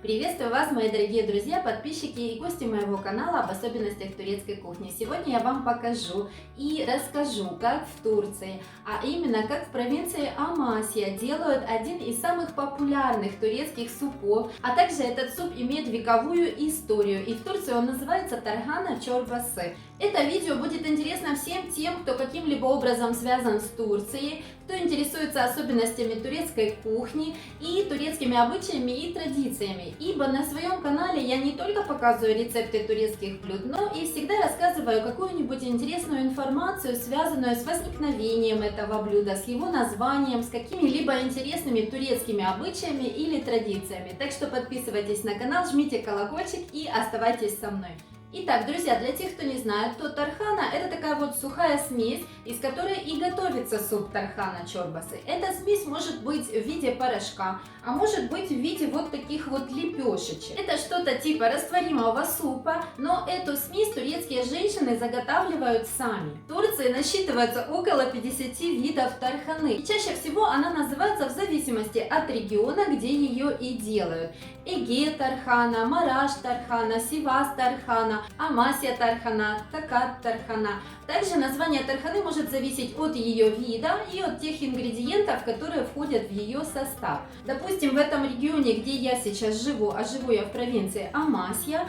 Приветствую вас, мои дорогие друзья, подписчики и гости моего канала об особенностях турецкой кухни. Сегодня я вам покажу и расскажу, как в Турции, а именно как в провинции Амасия делают один из самых популярных турецких супов, а также этот суп имеет вековую историю, и в Турции он называется тархана чорбасы. Это видео будет интересно всем тем, кто каким-либо образом связан с Турцией, кто интересуется особенностями турецкой кухни и турецкими обычаями и традициями. Ибо на своем канале я не только показываю рецепты турецких блюд, но и всегда рассказываю какую-нибудь интересную информацию, связанную с возникновением этого блюда, с его названием, с какими-либо интересными турецкими обычаями или традициями. Так что подписывайтесь на канал, жмите колокольчик и оставайтесь со мной. Итак, друзья, для тех, кто не знает, то тархана – это такая вот сухая смесь, из которой и готовится суп тархана чорбасы. Эта смесь может быть в виде порошка, а может быть в виде вот таких вот лепешечек. Это что-то типа растворимого супа, но эту смесь турецкие женщины заготавливают сами. В Турции насчитывается около 50 видов тарханы. И чаще всего она называется в зависимости от региона, где ее и делают. Эге тархана, Мараш тархана, Сивас тархана, Амасия тархана, Токат тархана. Также название тарханы может зависеть от ее вида и от тех ингредиентов, которые входят в ее состав. Допустим, в этом регионе, где я сейчас живу, а живу я в провинции Амасия,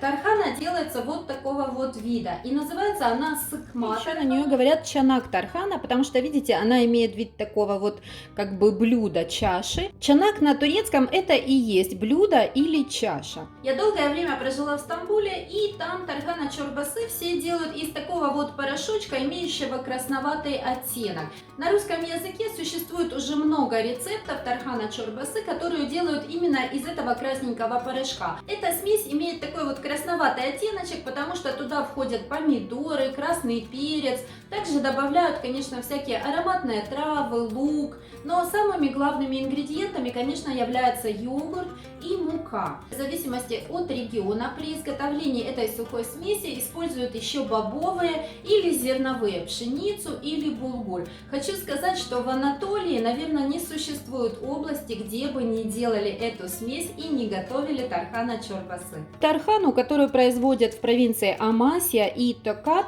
тархана делается вот такого вот вида, и называется она сыкма. Еще на нее говорят чанак тархана, потому что, видите, она имеет вид такого вот как бы блюда, чаши. Чанак на турецком это и есть блюдо или чаша. Я долгое время прожила в Стамбуле, и там тархана чорбасы все делают из такого вот порошочка, имеющего красноватый оттенок. На русском языке существует уже много рецептов тархана чорбасы, которые делают именно из этого красненького порошка. Эта смесь имеет такой вот красноватый оттеночек, потому что туда входят помидоры, красный перец, также добавляют, конечно, всякие ароматные травы, лук, но самыми главными ингредиентами, конечно, являются йогурт и мука. В зависимости от региона при изготовлении этой сухой смеси используют еще бобовые или зерновые, пшеницу или булгур. Хочу сказать, что в Анатолии, наверное, не существует области, где бы не делали эту смесь и не готовили тархана чорбасы. Тархану, которую производят в провинции Амасия и Токат,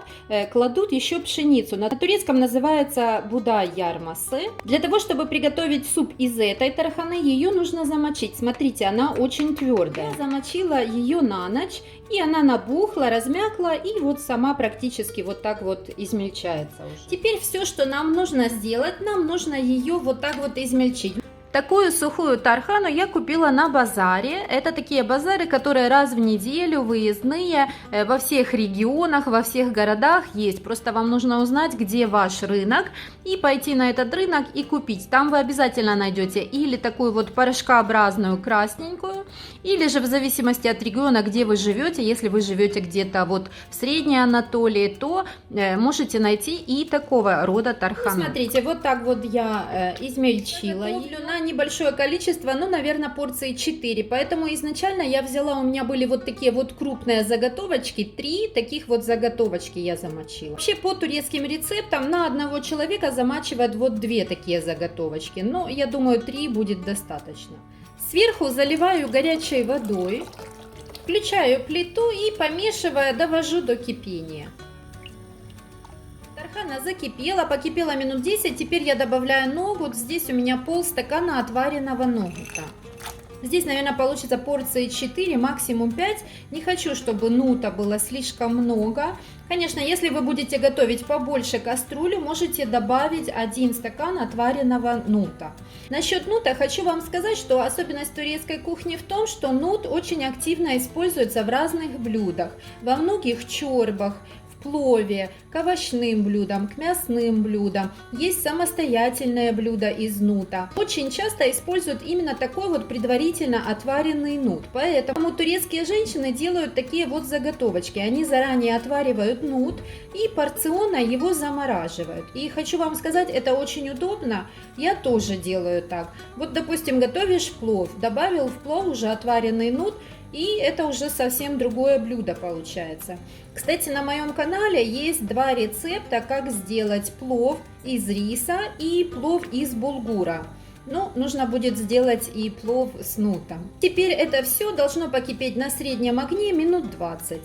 кладут еще пшеницу. На турецком называется будай ярмасы. Для того, чтобы приготовить суп из этой тарханы, ее нужно замочить. Смотрите, она очень твердая. Я замочила ее на ночь, и она набухла, размякла, и вот сама практически вот так вот измельчается уже. Теперь все, что нам нужно сделать, нам нужно ее вот так вот измельчить. Такую сухую тархану я купила на базаре. Это такие базары, которые раз в неделю, выездные, во всех регионах, во всех городах есть. Просто вам нужно узнать, где ваш рынок, и пойти на этот рынок и купить. Там вы обязательно найдете или такую вот порошкообразную красненькую, или же в зависимости от региона, где вы живете, если вы живете где-то вот в Средней Анатолии, то можете найти и такого рода тархану. Смотрите, вот так вот я измельчила ее на небольшое количество, ну, наверное, порции 4, поэтому изначально я взяла, у меня были вот такие вот крупные заготовочки, 3 таких вот заготовочки я замочила. Вообще по турецким рецептам на одного человека замачивают вот 2 такие заготовочки, но я думаю 3 будет достаточно. Сверху заливаю горячей водой, включаю плиту и, помешивая, довожу до кипения. Тархана закипела, покипела минут 10, теперь я добавляю ногут, здесь у меня полстакана отваренного ногута. Здесь, наверное, получится порции 4, максимум 5. Не хочу, чтобы нута было слишком много. Конечно, если вы будете готовить побольше кастрюлю, можете добавить 1 стакан отваренного нута. Насчет нута хочу вам сказать, что особенность турецкой кухни в том, что нут очень активно используется в разных блюдах, во многих чорбах, плове, к овощным блюдам, к мясным блюдам. Есть самостоятельное блюдо из нута. Очень часто используют именно такой вот предварительно отваренный нут. Поэтому турецкие женщины делают такие вот заготовочки. Они заранее отваривают нут и порционно его замораживают. И хочу вам сказать, это очень удобно. Я тоже делаю так. Вот, допустим, готовишь плов, добавил в плов уже отваренный нут, и это уже совсем другое блюдо получается. Кстати, на моем канале есть 2 рецепта, как сделать плов из риса и плов из булгура. Ну, нужно будет сделать и плов с нутом. Теперь это все должно покипеть на среднем огне минут 20.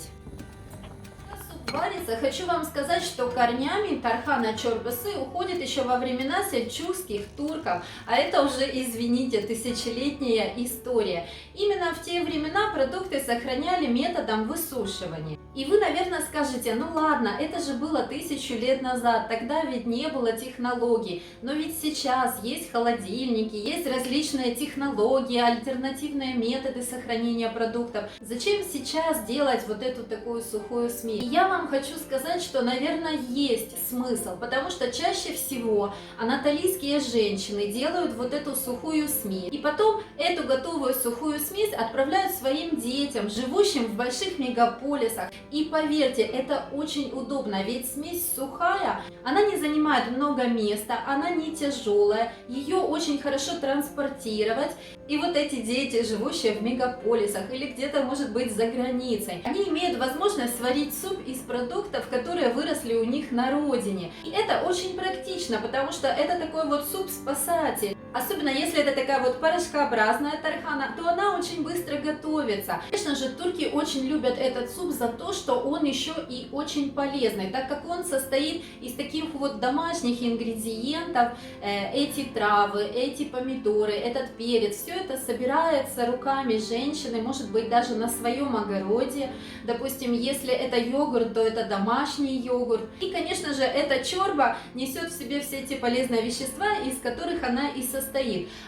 Варится, хочу вам сказать, что корнями Тархана Чорбасы уходит еще во времена сельджукских турков, а это уже, извините, тысячелетняя история. Именно в те времена продукты сохраняли методом высушивания. И вы, наверное, скажете, ну ладно, это же было 1000 лет назад, тогда ведь не было технологий, но ведь сейчас есть холодильники, есть различные технологии, альтернативные методы сохранения продуктов. Зачем сейчас делать вот эту такую сухую смесь? И я вам хочу сказать, что, наверное, есть смысл, потому что чаще всего анатолийские женщины делают вот эту сухую смесь, и потом эту готовую сухую смесь отправляют своим детям, живущим в больших мегаполисах. И поверьте, это очень удобно, ведь смесь сухая, она не занимает много места, она не тяжелая, ее очень хорошо транспортировать. И вот эти дети, живущие в мегаполисах или где-то, может быть, за границей, они имеют возможность сварить суп из продуктов, которые выросли у них на родине. И это очень практично, потому что это такой вот суп-спасатель. Особенно если это такая вот порошкообразная тархана, то она очень быстро готовится. Конечно же, турки очень любят этот суп за то, что он еще и очень полезный, так как он состоит из таких вот домашних ингредиентов. Эти травы, эти помидоры, этот перец, все это собирается руками женщины, может быть, даже на своем огороде. Допустим, если это йогурт, то это домашний йогурт. И, конечно же, эта чорба несет в себе все эти полезные вещества, из которых она и состоит.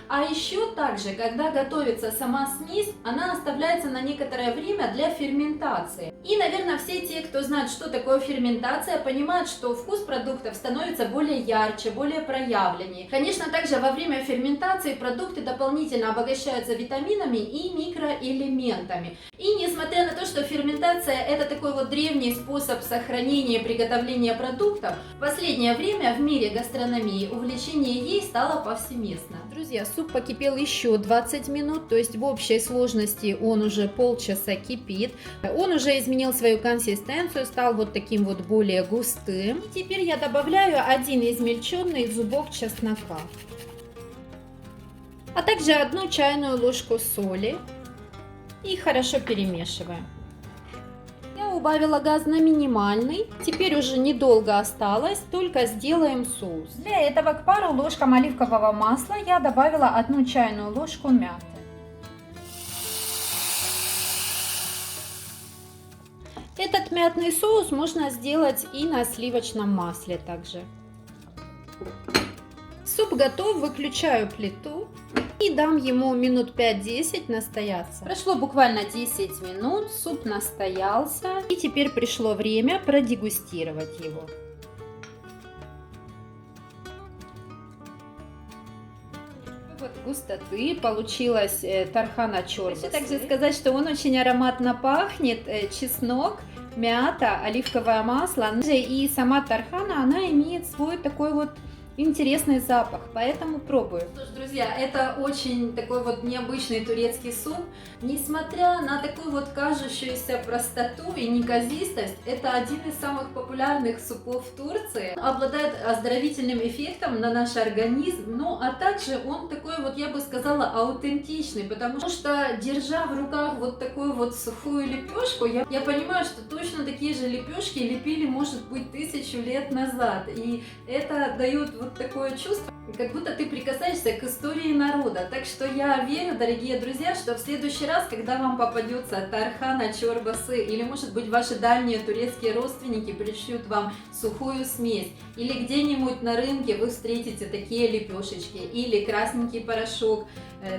А еще также, когда готовится сама смесь, она оставляется на некоторое время для ферментации. И, наверное, все те, кто знает, что такое ферментация, понимают, что вкус продуктов становится более ярче, более проявленнее. Конечно, также во время ферментации продукты дополнительно обогащаются витаминами и микроэлементами. И несмотря на то, что ферментация это такой вот древний способ сохранения и приготовления продуктов, в последнее время в мире гастрономии увлечение ей стало повсеместно. Друзья, суп покипел еще 20 минут, то есть в общей сложности он уже полчаса кипит. Он уже изменил свою консистенцию, стал вот таким вот более густым. И теперь я добавляю один измельченный зубок чеснока, а также 1 чайную ложку соли и хорошо перемешиваем. Я убавила газ на минимальный, теперь уже недолго осталось, только сделаем соус. Для этого к пару ложкам оливкового масла я добавила 1 чайную ложку мяты. Этот мятный соус можно сделать и на сливочном масле также. Суп готов, выключаю плиту и дам ему минут 5-10 настояться. Прошло буквально 10 минут, суп настоялся, и теперь пришло время продегустировать его. Вот густоты получилась тархана чорбасы. Хочу также сказать, что он очень ароматно пахнет, чеснок, мята, оливковое масло. И сама тархана, она имеет свой такой вот интересный запах, поэтому пробую. Что ж, друзья, это очень такой вот необычный турецкий суп. Несмотря на такую вот кажущуюся простоту и неказистость, это один из самых популярных супов в Турции. Обладает оздоровительным эффектом на наш организм, ну а также он такой вот, я бы сказала, аутентичный, потому что, держа в руках вот такую вот сухую лепешку, я понимаю, что точно такие же лепешки лепили, может быть, 1000 лет назад. И это дает вот такое чувство, как будто ты прикасаешься к истории народа. Так что я верю, дорогие друзья, что в следующий раз, когда вам попадется тархана чорбасы, или, может быть, ваши дальние турецкие родственники пришлют вам сухую смесь, или где-нибудь на рынке вы встретите такие лепешечки, или красненький порошок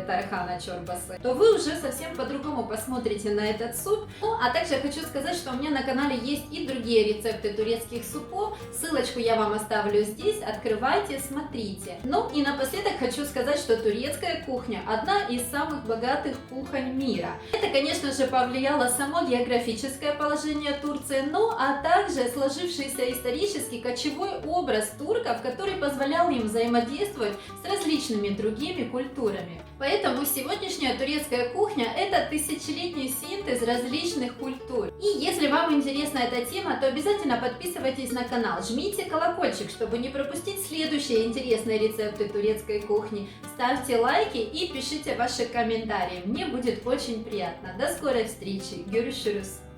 тархана чорбасы, то вы уже совсем по-другому посмотрите на этот суп. Ну, а также я хочу сказать, что у меня на канале есть и другие рецепты турецких супов. Ссылочку я вам оставлю здесь. Открывайте, смотрите. Ну и напоследок хочу сказать, что турецкая кухня одна из самых богатых кухонь мира. Это, конечно же, повлияло само географическое положение Турции, ну а также сложившийся исторический кочевой образ турков, который позволял им взаимодействовать с различными другими культурами. Поэтому сегодняшняя турецкая кухня – это тысячелетний синтез различных культур. И если вам вам интересна эта тема, то обязательно подписывайтесь на канал, жмите колокольчик, чтобы не пропустить следующие интересные рецепты турецкой кухни. Ставьте лайки и пишите ваши комментарии, мне будет очень приятно. До скорой встречи, görüşürüz!